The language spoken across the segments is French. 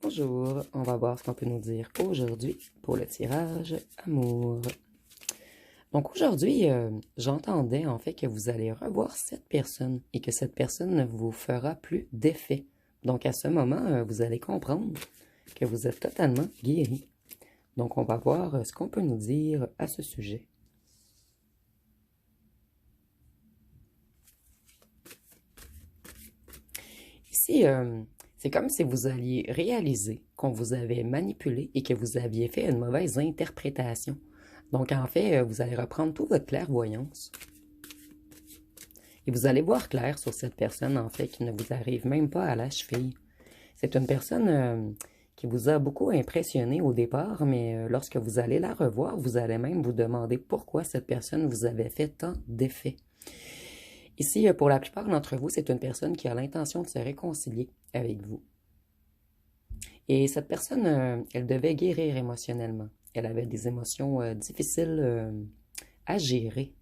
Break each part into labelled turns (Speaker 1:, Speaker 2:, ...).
Speaker 1: Bonjour, on va voir ce qu'on peut nous dire aujourd'hui pour le tirage amour. Donc aujourd'hui, j'entendais en fait que vous allez revoir cette personne et que cette personne ne vous fera plus d'effet. Donc à ce moment, vous allez comprendre que vous êtes totalement guéri. Donc on va voir ce qu'on peut nous dire à ce sujet. Ici, c'est comme si vous alliez réaliser qu'on vous avait manipulé et que vous aviez fait une mauvaise interprétation. Donc, en fait, vous allez reprendre toute votre clairvoyance et vous allez voir clair sur cette personne, en fait, qui ne vous arrive même pas à la cheville. C'est une personne qui vous a beaucoup impressionné au départ, mais lorsque vous allez la revoir, vous allez même vous demander pourquoi cette personne vous avait fait tant d'effets. Ici, pour la plupart d'entre vous, c'est une personne qui a l'intention de se réconcilier avec vous. Et cette personne, elle devait guérir émotionnellement. Elle avait des émotions difficiles à gérer.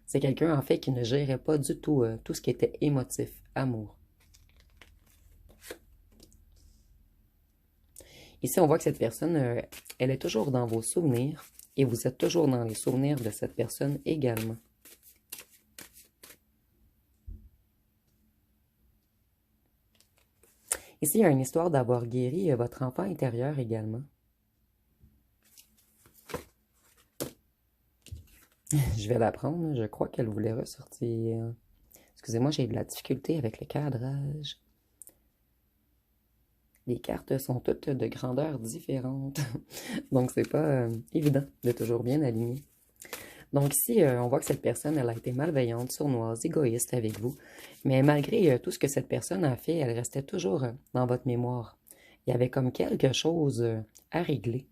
Speaker 1: C'est quelqu'un, en fait, qui ne gérait pas du tout tout ce qui était émotif, amour. Ici, on voit que cette personne, elle est toujours dans vos souvenirs et vous êtes toujours dans les souvenirs de cette personne également. Ici, il y a une histoire d'avoir guéri votre enfant intérieur également. Je vais la prendre, je crois qu'elle voulait ressortir. Excusez-moi, j'ai de la difficulté avec le cadrage. Les cartes sont toutes de grandeur différente, donc c'est pas évident de toujours bien aligner. Donc ici, on voit que cette personne, elle a été malveillante, sournoise, égoïste avec vous, mais malgré tout ce que cette personne a fait, elle restait toujours dans votre mémoire. Il y avait comme quelque chose à régler.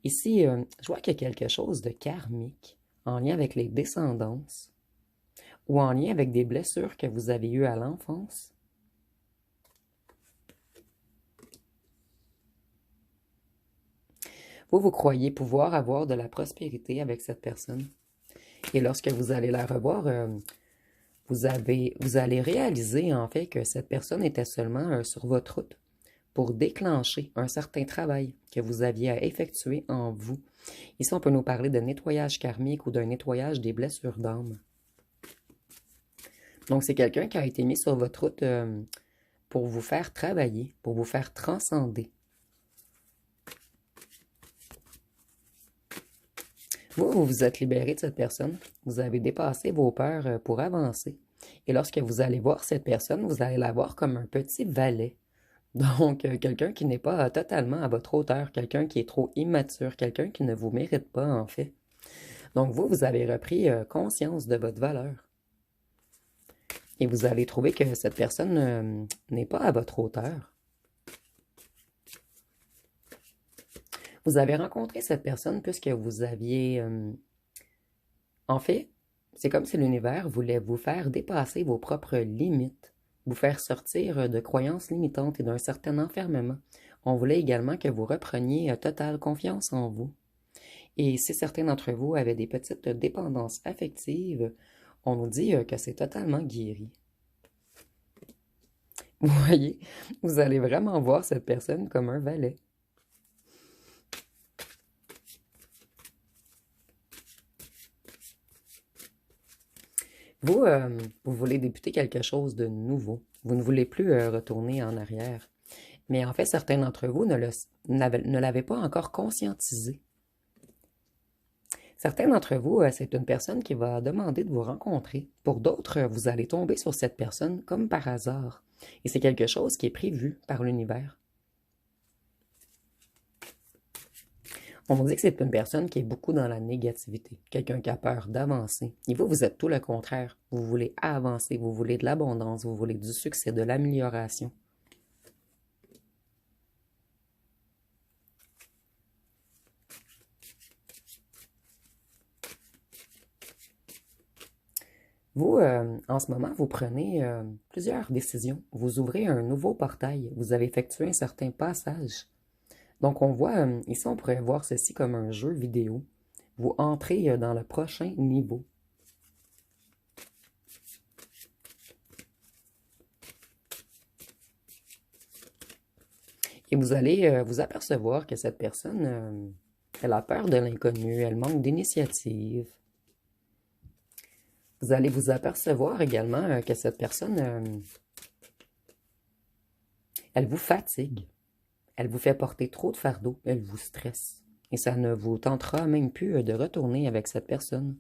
Speaker 1: Ici, je vois qu'il y a quelque chose de karmique en lien avec les descendances ou en lien avec des blessures que vous avez eues à l'enfance. Vous croyez pouvoir avoir de la prospérité avec cette personne. Et lorsque vous allez la revoir, vous allez réaliser en fait que cette personne était seulement sur votre route pour déclencher un certain travail que vous aviez à effectuer en vous. Ici, on peut nous parler de nettoyage karmique ou d'un nettoyage des blessures d'âme. Donc, c'est quelqu'un qui a été mis sur votre route pour vous faire travailler, pour vous faire transcender. Vous vous êtes libéré de cette personne. Vous avez dépassé vos peurs pour avancer. Et lorsque vous allez voir cette personne, vous allez la voir comme un petit valet. Donc, quelqu'un qui n'est pas totalement à votre hauteur, quelqu'un qui est trop immature, quelqu'un qui ne vous mérite pas, en fait. Donc, vous avez repris conscience de votre valeur. Et vous allez trouver que cette personne n'est pas à votre hauteur. Vous avez rencontré cette personne puisque vous aviez... En fait, c'est comme si l'univers voulait vous faire dépasser vos propres limites, vous faire sortir de croyances limitantes et d'un certain enfermement. On voulait également que vous repreniez totale confiance en vous. Et si certains d'entre vous avaient des petites dépendances affectives, on nous dit que c'est totalement guéri. Vous voyez, vous allez vraiment voir cette personne comme un valet. Vous voulez débuter quelque chose de nouveau. Vous ne voulez plus retourner en arrière. Mais en fait, certains d'entre vous ne l'avaient pas encore conscientisé. Certains d'entre vous, c'est une personne qui va demander de vous rencontrer. Pour d'autres, vous allez tomber sur cette personne comme par hasard. Et c'est quelque chose qui est prévu par l'univers. On vous dit que c'est une personne qui est beaucoup dans la négativité, quelqu'un qui a peur d'avancer. Et vous êtes tout le contraire. Vous voulez avancer, vous voulez de l'abondance, vous voulez du succès, de l'amélioration. Vous, en ce moment, vous prenez plusieurs décisions. Vous ouvrez un nouveau portail. Vous avez effectué un certain passage. Donc, on voit, ici, on pourrait voir ceci comme un jeu vidéo. Vous entrez dans le prochain niveau. Et vous allez vous apercevoir que cette personne, elle a peur de l'inconnu, elle manque d'initiative. Vous allez vous apercevoir également que cette personne, elle vous fatigue, elle vous fait porter trop de fardeau, elle vous stresse. Et ça ne vous tentera même plus de retourner avec cette personne.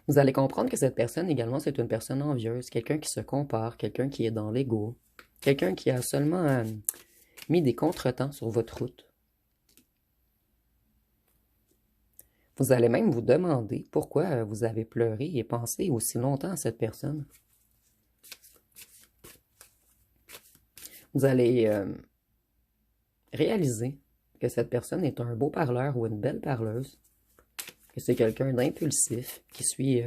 Speaker 1: Vous allez comprendre que cette personne également, c'est une personne envieuse, quelqu'un qui se compare, quelqu'un qui est dans l'ego, quelqu'un qui a seulement mis des contretemps sur votre route. Vous allez même vous demander pourquoi vous avez pleuré et pensé aussi longtemps à cette personne. Vous allez réaliser que cette personne est un beau parleur ou une belle parleuse, que c'est quelqu'un d'impulsif, qui suit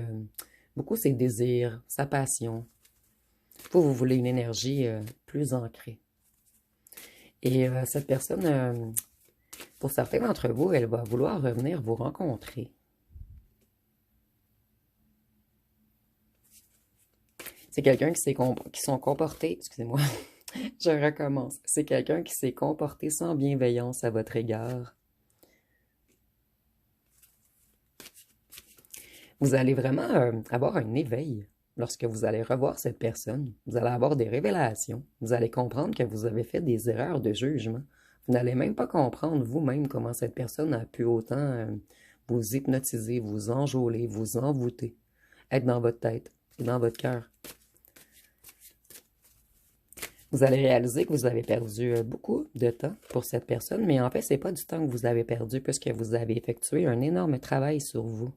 Speaker 1: beaucoup ses désirs, sa passion. Vous voulez une énergie plus ancrée. Et cette personne, pour certains d'entre vous, elle va vouloir revenir vous rencontrer. C'est quelqu'un qui sont comportés, excusez-moi, je recommence. C'est quelqu'un qui s'est comporté sans bienveillance à votre égard. Vous allez vraiment avoir un éveil lorsque vous allez revoir cette personne. Vous allez avoir des révélations. Vous allez comprendre que vous avez fait des erreurs de jugement. Vous n'allez même pas comprendre vous-même comment cette personne a pu autant vous hypnotiser, vous enjôler, vous envoûter, être dans votre tête et dans votre cœur. Vous allez réaliser que vous avez perdu beaucoup de temps pour cette personne, mais en fait, ce n'est pas du temps que vous avez perdu puisque vous avez effectué un énorme travail sur vous.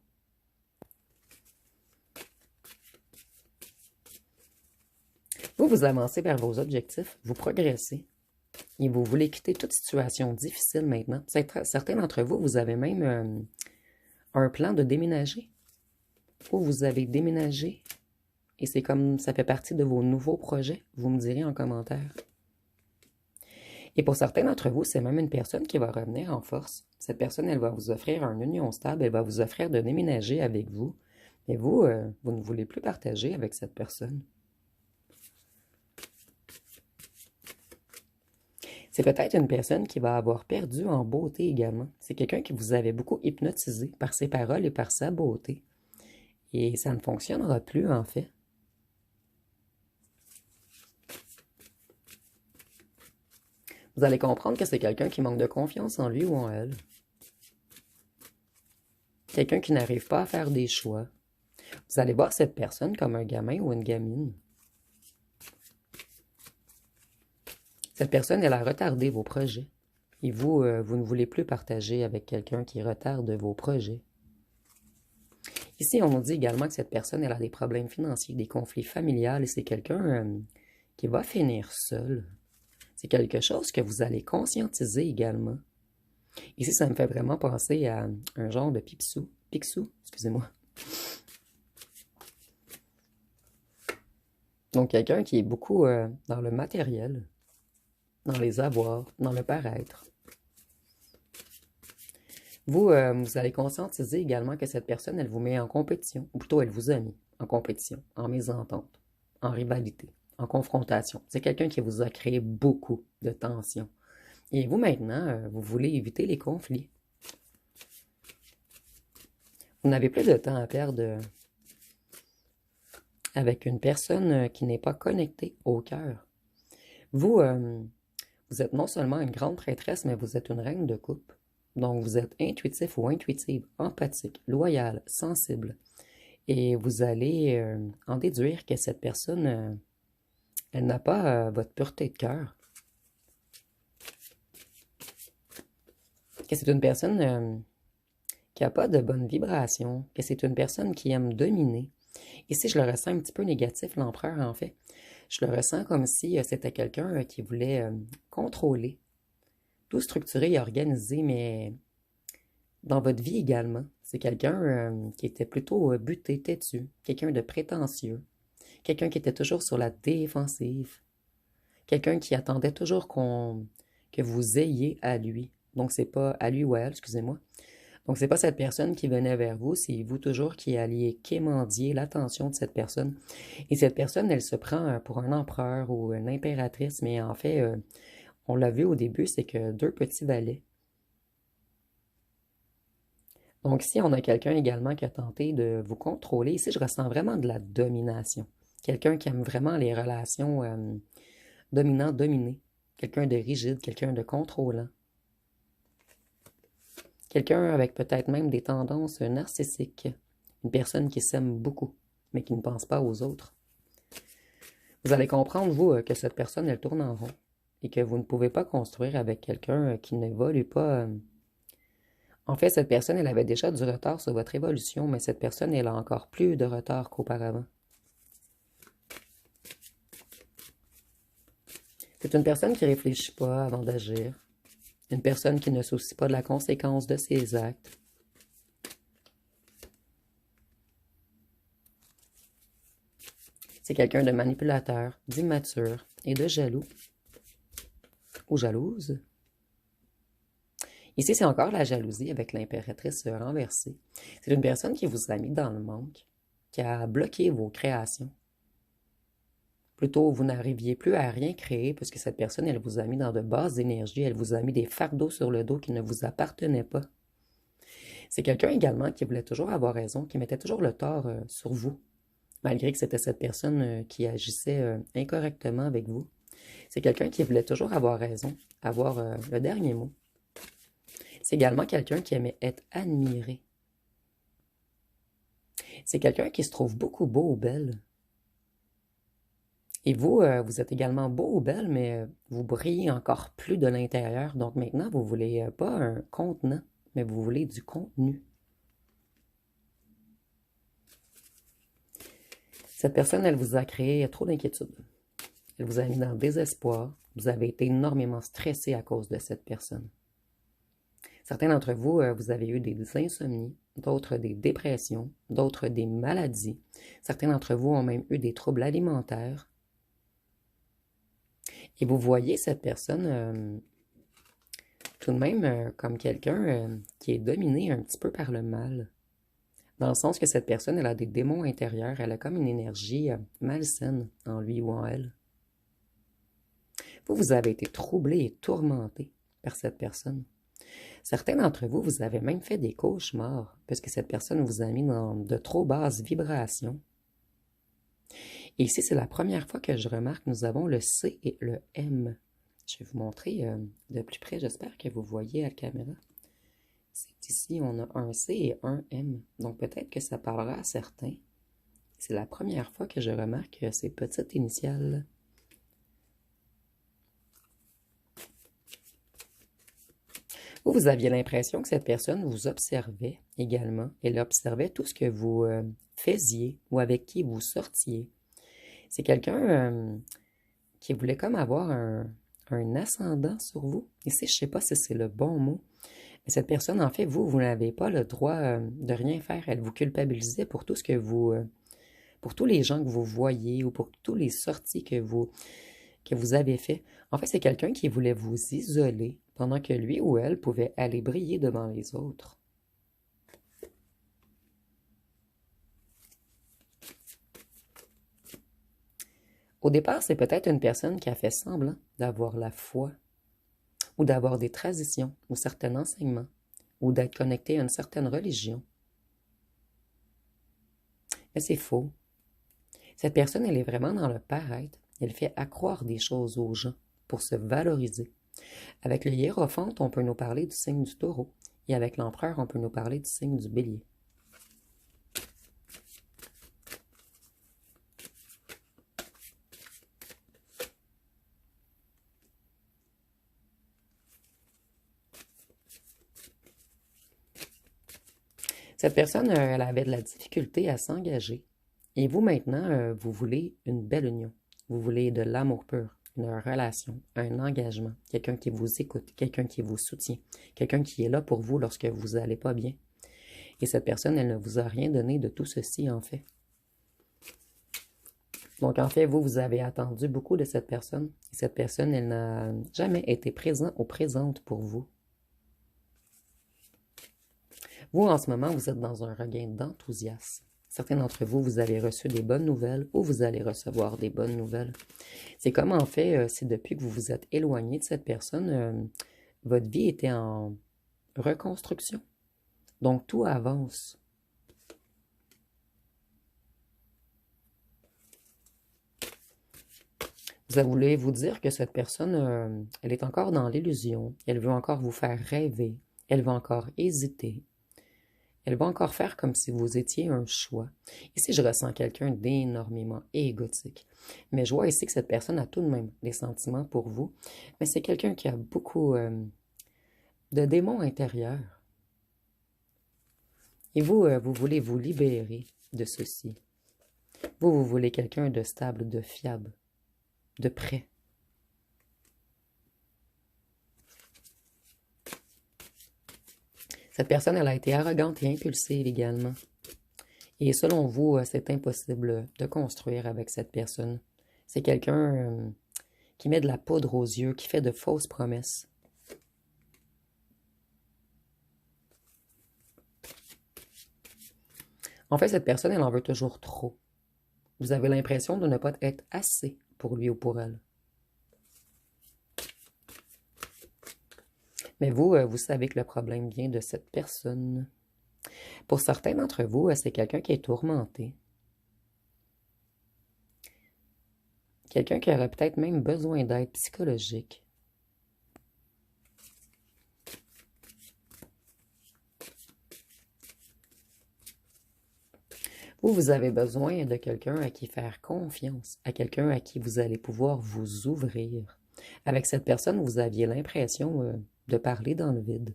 Speaker 1: Vous avancez vers vos objectifs, vous progressez et vous voulez quitter toute situation difficile maintenant. Certains d'entre vous, vous avez même un plan de déménager ou vous avez déménagé et c'est comme ça fait partie de vos nouveaux projets, vous me direz en commentaire. Et pour certains d'entre vous, c'est même une personne qui va revenir en force. Cette personne, elle va vous offrir une union stable, elle va vous offrir de déménager avec vous. Mais vous, vous ne voulez plus partager avec cette personne. C'est peut-être une personne qui va avoir perdu en beauté également. C'est quelqu'un qui vous avait beaucoup hypnotisé par ses paroles et par sa beauté. Et ça ne fonctionnera plus, en fait. Vous allez comprendre que c'est quelqu'un qui manque de confiance en lui ou en elle. Quelqu'un qui n'arrive pas à faire des choix. Vous allez voir cette personne comme un gamin ou une gamine. Cette personne, elle a retardé vos projets. Et vous, vous ne voulez plus partager avec quelqu'un qui retarde vos projets. Ici, on nous dit également que cette personne, elle a des problèmes financiers, des conflits familiaux, et c'est quelqu'un qui va finir seul. C'est quelque chose que vous allez conscientiser également. Ici, ça me fait vraiment penser à un genre de Picsou, excusez-moi. Donc, quelqu'un qui est beaucoup dans le matériel, dans les avoirs, dans le paraître. Vous, vous allez conscientiser également que cette personne, elle vous met en compétition, ou plutôt elle vous a mis en compétition, en mésentente, en rivalité, en confrontation. C'est quelqu'un qui vous a créé beaucoup de tensions. Et vous maintenant, vous voulez éviter les conflits. Vous n'avez plus de temps à perdre avec une personne qui n'est pas connectée au cœur. Vous, vous êtes non seulement une grande prêtresse, mais vous êtes une reine de coupe. Donc, vous êtes intuitif ou intuitive, empathique, loyal, sensible. Et vous allez en déduire que cette personne, elle n'a pas votre pureté de cœur. Que c'est une personne qui n'a pas de bonne vibration, que c'est une personne qui aime dominer. Ici, je le ressens un petit peu négatif, l'empereur, en fait. Je le ressens comme si c'était quelqu'un qui voulait contrôler, tout structuré et organisé, mais dans votre vie également. C'est quelqu'un qui était plutôt buté, têtu, quelqu'un de prétentieux, quelqu'un qui était toujours sur la défensive, quelqu'un qui attendait toujours que vous ayez à lui. Donc, c'est pas à lui ou à elle, excusez-moi. Donc, c'est pas cette personne qui venait vers vous, c'est vous toujours qui alliez quémandier l'attention de cette personne. Et cette personne, elle se prend pour un empereur ou une impératrice, mais en fait, on l'a vu au début, c'est que deux petits valets. Donc, si on a quelqu'un également qui a tenté de vous contrôler, ici, je ressens vraiment de la domination. Quelqu'un qui aime vraiment les relations dominant-dominé. Quelqu'un de rigide, quelqu'un de contrôlant. Quelqu'un avec peut-être même des tendances narcissiques. Une personne qui s'aime beaucoup, mais qui ne pense pas aux autres. Vous allez comprendre, vous, que cette personne, elle tourne en rond. Et que vous ne pouvez pas construire avec quelqu'un qui n'évolue pas. En fait, cette personne, elle avait déjà du retard sur votre évolution, mais cette personne, elle a encore plus de retard qu'auparavant. C'est une personne qui ne réfléchit pas avant d'agir. Une personne qui ne se soucie pas de la conséquence de ses actes. C'est quelqu'un de manipulateur, d'immature et de jaloux. Ou jalouse. Ici, c'est encore la jalousie avec l'impératrice renversée. C'est une personne qui vous a mis dans le manque, qui a bloqué vos créations. Plutôt, vous n'arriviez plus à rien créer parce que cette personne, elle vous a mis dans de basses énergies, elle vous a mis des fardeaux sur le dos qui ne vous appartenaient pas. C'est quelqu'un également qui voulait toujours avoir raison, qui mettait toujours le tort sur vous, malgré que c'était cette personne qui agissait incorrectement avec vous. C'est quelqu'un qui voulait toujours avoir raison, avoir le dernier mot. C'est également quelqu'un qui aimait être admiré. C'est quelqu'un qui se trouve beaucoup beau ou belle. Et vous, vous êtes également beau ou belle, mais vous brillez encore plus de l'intérieur. Donc maintenant, vous voulez pas un contenant, mais vous voulez du contenu. Cette personne, elle vous a créé trop d'inquiétudes. Elle vous a mis dans le désespoir. Vous avez été énormément stressé à cause de cette personne. Certains d'entre vous, vous avez eu des insomnies, d'autres des dépressions, d'autres des maladies. Certains d'entre vous ont même eu des troubles alimentaires. Et vous voyez cette personne tout de même comme quelqu'un qui est dominé un petit peu par le mal. Dans le sens que cette personne, elle a des démons intérieurs, elle a comme une énergie malsaine en lui ou en elle. Vous avez été troublé et tourmenté par cette personne. Certains d'entre vous, vous avez même fait des cauchemars parce que cette personne vous a mis dans de trop basses vibrations. Et ici, c'est la première fois que je remarque que nous avons le C et le M. Je vais vous montrer de plus près, j'espère que vous voyez à la caméra. C'est ici, on a un C et un M. Donc peut-être que ça parlera à certains. C'est la première fois que je remarque ces petites initiales. Vous aviez l'impression que cette personne vous observait également. Elle observait tout ce que vous faisiez ou avec qui vous sortiez. C'est quelqu'un qui voulait comme avoir un ascendant sur vous. Ici, je ne sais pas si c'est le bon mot. Mais cette personne, en fait, vous n'avez pas le droit de rien faire. Elle vous culpabilisait pour tout ce que vous... pour tous les gens que vous voyez ou pour tous les sorties que vous avez fait. En fait, c'est quelqu'un qui voulait vous isoler pendant que lui ou elle pouvait aller briller devant les autres. Au départ, c'est peut-être une personne qui a fait semblant d'avoir la foi, ou d'avoir des traditions, ou certains enseignements, ou d'être connecté à une certaine religion. Mais c'est faux. Cette personne, elle est vraiment dans le paraître. Elle fait accroire des choses aux gens pour se valoriser. Avec le hiérophante, on peut nous parler du signe du taureau, et avec l'empereur, on peut nous parler du signe du bélier. Cette personne, elle avait de la difficulté à s'engager. Et vous, maintenant, vous voulez une belle union. Vous voulez de l'amour pur, une relation, un engagement, quelqu'un qui vous écoute, quelqu'un qui vous soutient, quelqu'un qui est là pour vous lorsque vous n'allez pas bien. Et cette personne, elle ne vous a rien donné de tout ceci, en fait. Donc, en fait, vous avez attendu beaucoup de cette personne. Et cette personne, elle n'a jamais été présente ou présente pour vous. Vous, en ce moment, vous êtes dans un regain d'enthousiasme. Certains d'entre vous, vous avez reçu des bonnes nouvelles ou vous allez recevoir des bonnes nouvelles. C'est comme en fait, c'est depuis que vous vous êtes éloigné de cette personne, votre vie était en reconstruction. Donc tout avance. Vous voulez vous dire que cette personne, elle est encore dans l'illusion. Elle veut encore vous faire rêver. Elle va encore hésiter. Elle va encore faire comme si vous étiez un choix. Ici, je ressens quelqu'un d'énormément égotique. Mais je vois ici que cette personne a tout de même des sentiments pour vous. Mais c'est quelqu'un qui a beaucoup de démons intérieurs. Et vous, vous voulez vous libérer de ceci. Vous voulez quelqu'un de stable, de fiable, de prêt. Cette personne, elle a été arrogante et impulsive également. Et selon vous, c'est impossible de construire avec cette personne. C'est quelqu'un qui met de la poudre aux yeux, qui fait de fausses promesses. En fait, cette personne, elle en veut toujours trop. Vous avez l'impression de ne pas être assez pour lui ou pour elle. Mais vous, vous savez que le problème vient de cette personne. Pour certains d'entre vous, c'est quelqu'un qui est tourmenté. Quelqu'un qui aurait peut-être même besoin d'aide psychologique. Vous avez besoin de quelqu'un à qui faire confiance, à quelqu'un à qui vous allez pouvoir vous ouvrir. Avec cette personne, vous aviez l'impression de parler dans le vide.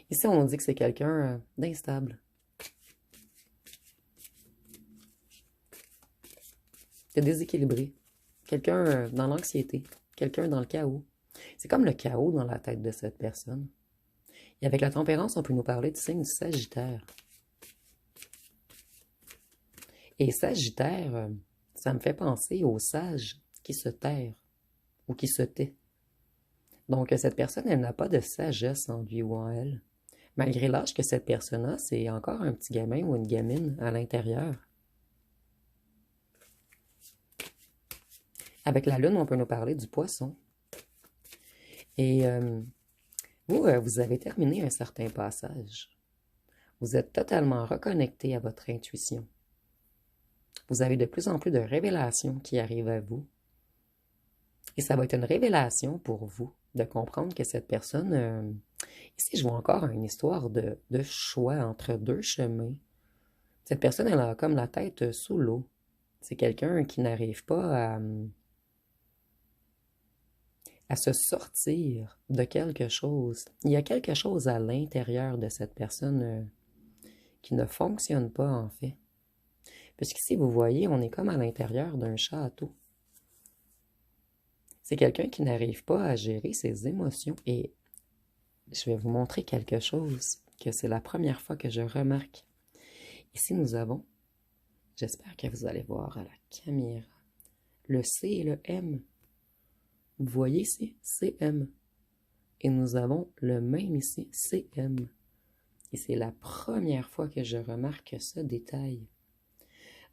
Speaker 1: Ici, on dit que c'est quelqu'un d'instable. De déséquilibré. Quelqu'un dans l'anxiété. Quelqu'un dans le chaos. C'est comme le chaos dans la tête de cette personne. Et avec la tempérance, on peut nous parler du signe du Sagittaire. Et Sagittaire, ça me fait penser au sage qui se terre ou qui se tait. Donc, cette personne, elle n'a pas de sagesse en lui ou en elle. Malgré l'âge que cette personne a, c'est encore un petit gamin ou une gamine à l'intérieur. Avec la lune, on peut nous parler du poisson. Et vous, vous avez terminé un certain passage. Vous êtes totalement reconnecté à votre intuition. Vous avez de plus en plus de révélations qui arrivent à vous. Et ça va être une révélation pour vous de comprendre que cette personne... ici, je vois encore une histoire de choix entre deux chemins. Cette personne, elle a comme la tête sous l'eau. C'est quelqu'un qui n'arrive pas à se sortir de quelque chose. Il y a quelque chose à l'intérieur de cette personne qui ne fonctionne pas, en fait. Puisqu'ici, vous voyez, on est comme à l'intérieur d'un château. C'est quelqu'un qui n'arrive pas à gérer ses émotions. Et je vais vous montrer quelque chose que c'est la première fois que je remarque. Ici, nous avons, j'espère que vous allez voir à la caméra, le C et le M. Vous voyez ici, CM. Et nous avons le même ici, CM. Et c'est la première fois que je remarque ce détail.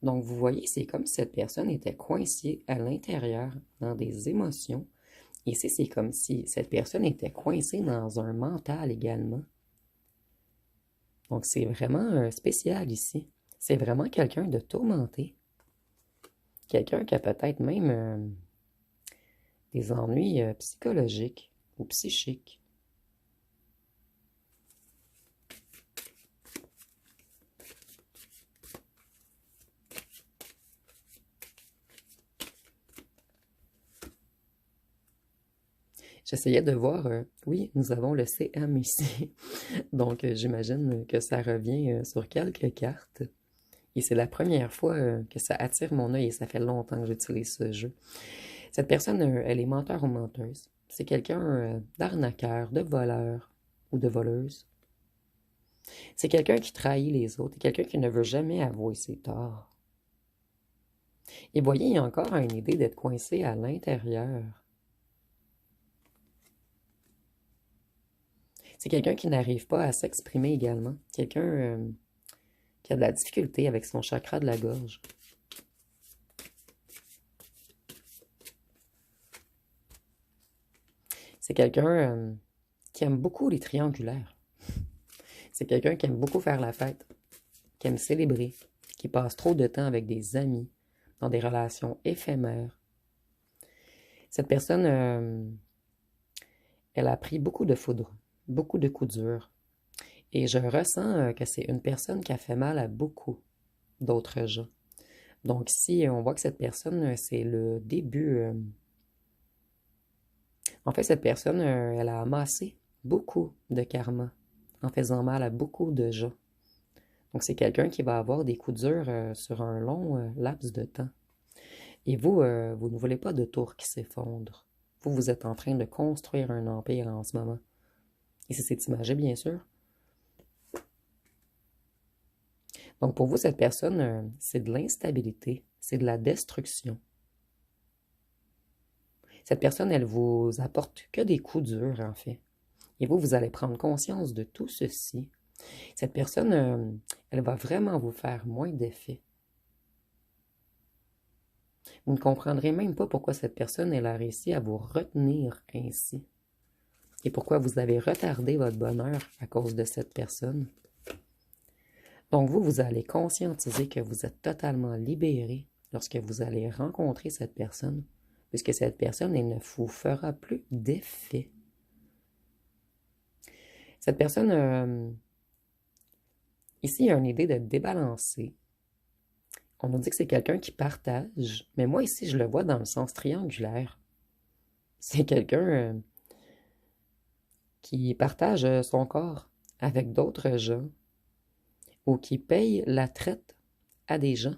Speaker 1: Donc, vous voyez, c'est comme si cette personne était coincée à l'intérieur dans des émotions. Ici, c'est comme si cette personne était coincée dans un mental également. Donc, c'est vraiment spécial ici. C'est vraiment quelqu'un de tourmenté. Quelqu'un qui a peut-être même des ennuis psychologiques ou psychiques. J'essayais de voir, oui, nous avons le CM ici. Donc, j'imagine que ça revient sur quelques cartes. Et c'est la première fois que ça attire mon œil et ça fait longtemps que j'utilise ce jeu. Cette personne, elle est menteur ou menteuse. C'est quelqu'un d'arnaqueur, de voleur ou de voleuse. C'est quelqu'un qui trahit les autres, quelqu'un qui ne veut jamais avouer ses torts. Et voyez, il y a encore une idée d'être coincé à l'intérieur. C'est quelqu'un qui n'arrive pas à s'exprimer également. Quelqu'un qui a de la difficulté avec son chakra de la gorge. C'est quelqu'un qui aime beaucoup les triangulaires. C'est quelqu'un qui aime beaucoup faire la fête, qui aime célébrer, qui passe trop de temps avec des amis, dans des relations éphémères. Cette personne, elle a pris beaucoup de foudre, beaucoup de coups durs. Et je ressens que c'est une personne qui a fait mal à beaucoup d'autres gens. Donc ici, on voit que cette personne, c'est le début. En fait, cette personne, elle a amassé beaucoup de karma en faisant mal à beaucoup de gens. Donc c'est quelqu'un qui va avoir des coups durs sur un long laps de temps. Et vous, vous ne voulez pas de tour qui s'effondre. Vous, vous êtes en train de construire un empire en ce moment. Et c'est imagé, bien sûr. Donc pour vous, cette personne, c'est de l'instabilité, c'est de la destruction. Cette personne, elle vous apporte que des coups durs, en fait. Et vous, vous allez prendre conscience de tout ceci. Cette personne, elle va vraiment vous faire moins d'effet. Vous ne comprendrez même pas pourquoi cette personne, elle a réussi à vous retenir ainsi. Et pourquoi vous avez retardé votre bonheur à cause de cette personne. Donc vous, vous allez conscientiser que vous êtes totalement libéré lorsque vous allez rencontrer cette personne, puisque cette personne, elle ne vous fera plus d'effet. Cette personne, ici, il y a une idée de débalancer. On nous dit que c'est quelqu'un qui partage, mais moi ici, je le vois dans le sens triangulaire. C'est quelqu'un qui partage son corps avec d'autres gens ou qui paye la traite à des gens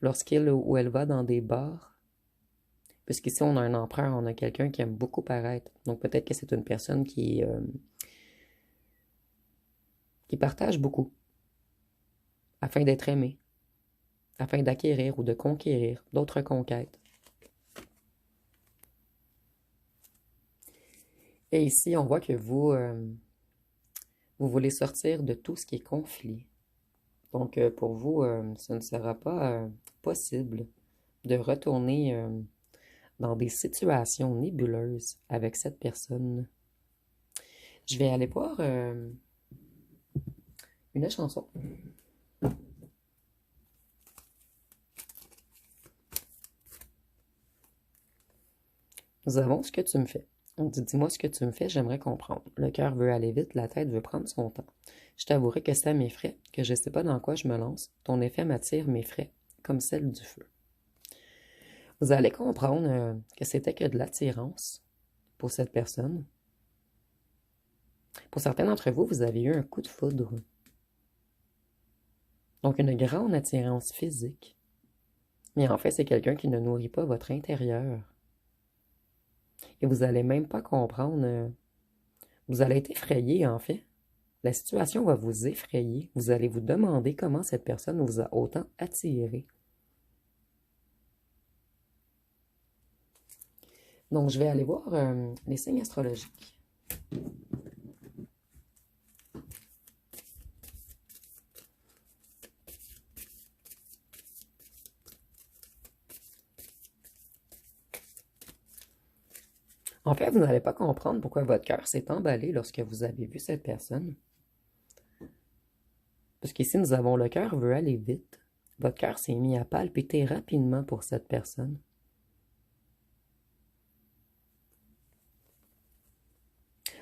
Speaker 1: lorsqu'il ou elle va dans des bars. Puisqu'ici, on a un empereur, on a quelqu'un qui aime beaucoup paraître. Donc peut-être que c'est une personne qui partage beaucoup afin d'être aimé, afin d'acquérir ou de conquérir d'autres conquêtes. Et ici, on voit que vous, vous voulez sortir de tout ce qui est conflit. Donc, pour vous, ce ne sera pas possible de retourner dans des situations nébuleuses avec cette personne. Je vais aller voir une chanson. Nous avons ce que tu me fais. On dit, dis-moi ce que tu me fais, j'aimerais comprendre. Le cœur veut aller vite, la tête veut prendre son temps. Je t'avouerai que ça m'effraie, que je ne sais pas dans quoi je me lance. Ton effet m'attire m'effraie, comme celle du feu. Vous allez comprendre que c'était que de l'attirance pour cette personne. Pour certains d'entre vous, vous avez eu un coup de foudre. Donc une grande attirance physique. Mais en fait, c'est quelqu'un qui ne nourrit pas votre intérieur. Et vous n'allez même pas comprendre. Vous allez être effrayé, en fait. La situation va vous effrayer. Vous allez vous demander comment cette personne vous a autant attiré. Donc, je vais aller voir les signes astrologiques. En fait, vous n'allez pas comprendre pourquoi votre cœur s'est emballé lorsque vous avez vu cette personne. Parce qu'ici, nous avons le cœur veut aller vite. Votre cœur s'est mis à palpiter rapidement pour cette personne.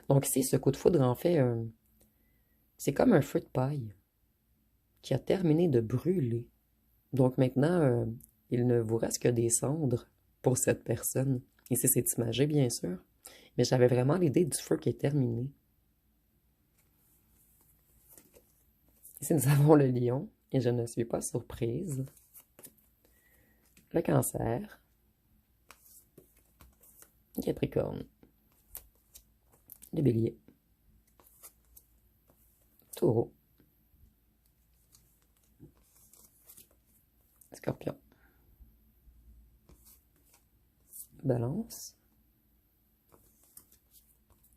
Speaker 1: Donc ici, ce coup de foudre, en fait, c'est comme un feu de paille qui a terminé de brûler. Donc maintenant, il ne vous reste que des cendres pour cette personne. Ici, c'est imagé, bien sûr. Mais j'avais vraiment l'idée du feu qui est terminé. Ici, nous avons le lion, et je ne suis pas surprise. Le cancer. Le capricorne. Le bélier. Taureau, Scorpion, Balance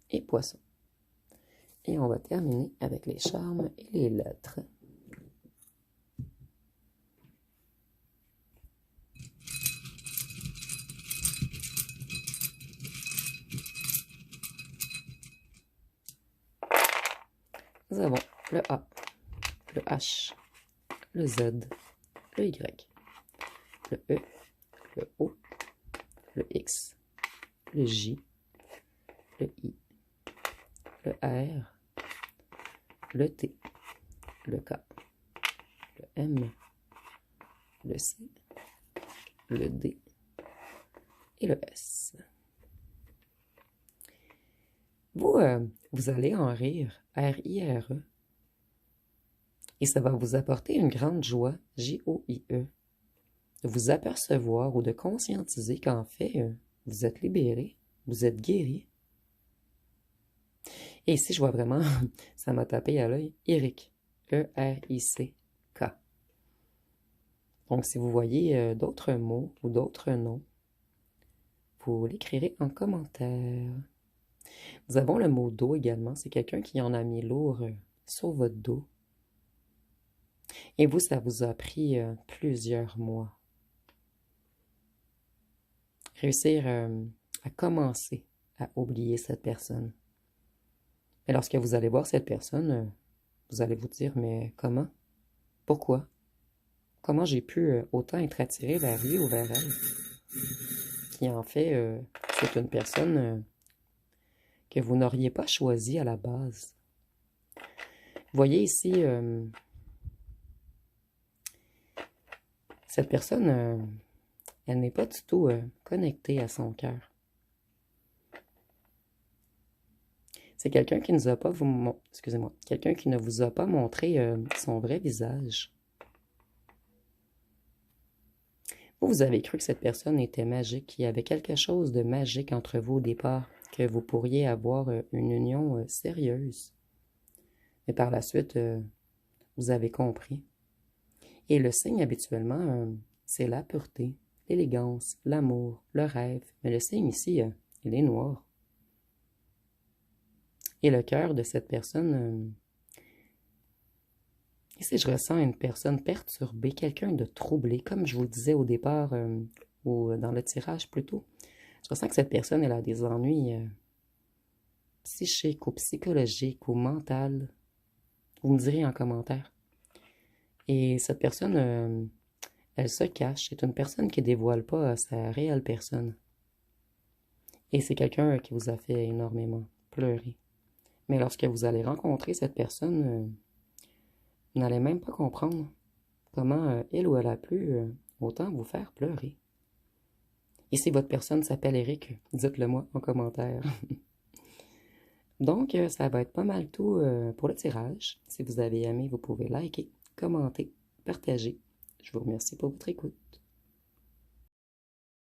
Speaker 1: et Poisson. Et on va terminer avec les charmes et les lettres. Nous avons le A, le H, le Z, le Y, le E, le O, le X, le J, le I, le R, le T, le K, le M, le C, le D et le S. Vous allez en rire, R-I-R-E, et ça va vous apporter une grande joie, J-O-I-E, de vous apercevoir ou de conscientiser qu'en fait, vous êtes libéré, vous êtes guéri. Et ici, je vois vraiment, ça m'a tapé à l'œil, Eric, E-R-I-C-K. Donc, si vous voyez d'autres mots ou d'autres noms, vous l'écrirez en commentaire. Nous avons le mot dos également, c'est quelqu'un qui en a mis lourd sur votre dos. Et vous, ça vous a pris plusieurs mois. Réussir à commencer à oublier cette personne. Et lorsque vous allez voir cette personne, vous allez vous dire, mais comment? Pourquoi? Comment j'ai pu autant être attiré vers lui ou vers elle? Qui en fait, c'est une personne que vous n'auriez pas choisie à la base. Vous voyez ici, cette personne, elle n'est pas du tout connectée à son cœur. C'est quelqu'un qui nous a pas excusez-moi, quelqu'un qui ne vous a pas montré son vrai visage. Vous avez cru que cette personne était magique, qu'il y avait quelque chose de magique entre vous au départ, que vous pourriez avoir une union sérieuse. Mais par la suite, vous avez compris. Et le signe habituellement, c'est la pureté, l'élégance, l'amour, le rêve. Mais le signe ici, il est noir. Et le cœur de cette personne, ici je ressens une personne perturbée, quelqu'un de troublé, comme je vous le disais au départ, ou dans le tirage plutôt. Je ressens que cette personne, elle a des ennuis psychiques ou psychologiques ou mentales. Vous me direz en commentaire. Et cette personne, elle se cache. C'est une personne qui ne dévoile pas sa réelle personne. Et c'est quelqu'un qui vous a fait énormément pleurer. Mais lorsque vous allez rencontrer cette personne, vous n'allez même pas comprendre comment elle ou elle a pu autant vous faire pleurer. Et si votre personne s'appelle Eric, dites-le moi en commentaire. Donc, ça va être pas mal tout pour le tirage. Si vous avez aimé, vous pouvez liker, commenter, partager. Je vous remercie pour votre écoute.